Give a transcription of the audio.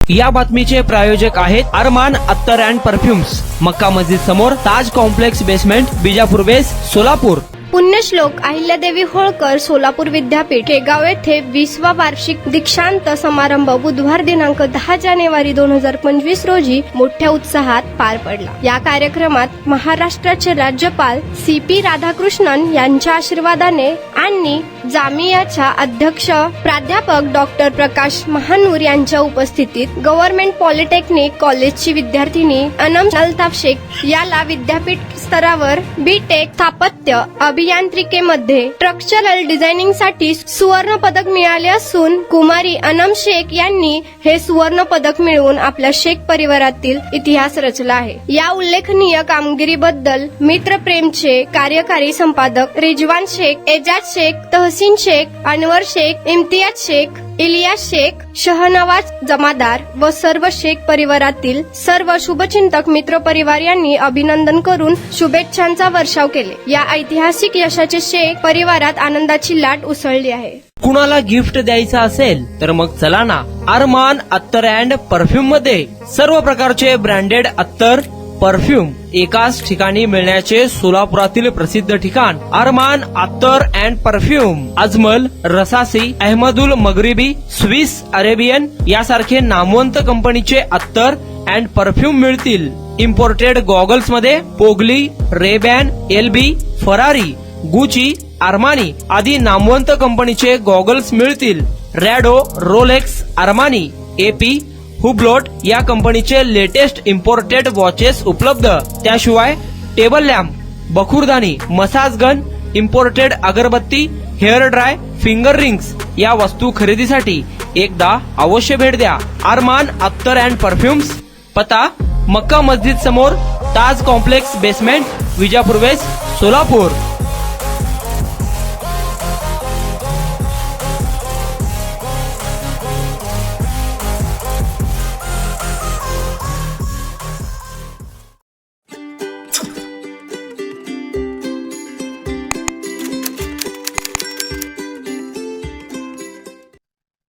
या बातमीचे प्रायोजक आहेत अरमान अत्तर अँड परफ्युम्स, मक्का मस्जिद समोर, ताज कॉम्प्लेक्स बेसमेंट, बिजापूर बेस, सोलापूर। पुण्यश्लोक अहिल्यादेवी होळकर सोलापूर विद्यापीठ केगाव येथे 20वा वार्षिक दीक्षांत समारंभ बुधवार दिनांक 10 जानेवारी 2025 रोजी मोठ्या उत्साहात पार पडला। या कार्यक्रमात महाराष्ट्राचे राज्यपाल CP राधाकृष्णन यांच्या आशीर्वादाने आणि जामियाच्या अध्यक्ष प्राध्यापक डॉक्टर प्रकाश महानूर यांच्या उपस्थितीत गव्हर्नमेंट पॉलिटेक्निक कॉलेजची विद्यार्थिनी अनम अल्ताफ शेख याला विद्यापीठ स्तरावर B.Tech स्थापत्य अभियांत्रिकेमध्ये स्ट्रक्चरल डिझायनिंग साठी सुवर्ण पदक मिळाले असून कुमारी अनम शेख यांनी हे सुवर्ण पदक मिळवून आपल्या शेख परिवारातील इतिहास रचला आहे। या उल्लेखनीय कामगिरीबद्दल मित्र प्रेमचे कार्यकारी संपादक रिजवान शेख, एजाज शेख, तहसीन शेख, अनवर शेख, इम्तियाज शेख, इलियास शेख, शहनवाज जमादार व सर्व शेख परिवारातील सर्व शुभचिंतक मित्र परिवार यांनी अभिनंदन करून शुभेच्छांचा वर्षाव केले। या ऐतिहासिक यशाचे शेख परिवारात आनंदाची लाट उसळली आहे। कुणाला गिफ्ट द्यायचं असेल तर मग चला ना अरमान अत्तर अँड परफ्यूम मध्ये सर्व प्रकारचे ब्रँडेड अत्तर परफ्यूम एकाच ठिकाणी मिळण्याचे सोलापुरातील प्रसिद्ध ठिकाण Arman attar and perfume. Ajmal, Rasasi, Ahmed al Maghribi, Swiss Arabian यासारखे नामवंत कंपनीचे अत्तर अँड परफ्यूम मिळतील। इम्पोर्टेड गॉगल्स मध्ये पोगली, Ray Ban, LB, Ferrari, Gucci, Armani आदी नामवंत कंपनीचे गॉगल्स मिळतील। रॅडो, रोलेक्स, आर्मानी, AP, हुब्लोट या कंपनीचे लेटेस्ट इम्पोर्टेड वॉचेस उपलब्ध। त्याशिवाय टेबल लॅम्प, बखुरदानी, मसाज गन, इम्पोर्टेड अगरबत्ती, हेअर ड्राय, फिंगर रिंग्स या वस्तू खरेदीसाठी एकदा अवश्य भेट द्या अरमान अत्तर अँड परफ्यूम्स। पता मक्का मस्जिद समोर, Taj complex basement, Vijapur west, Solapur.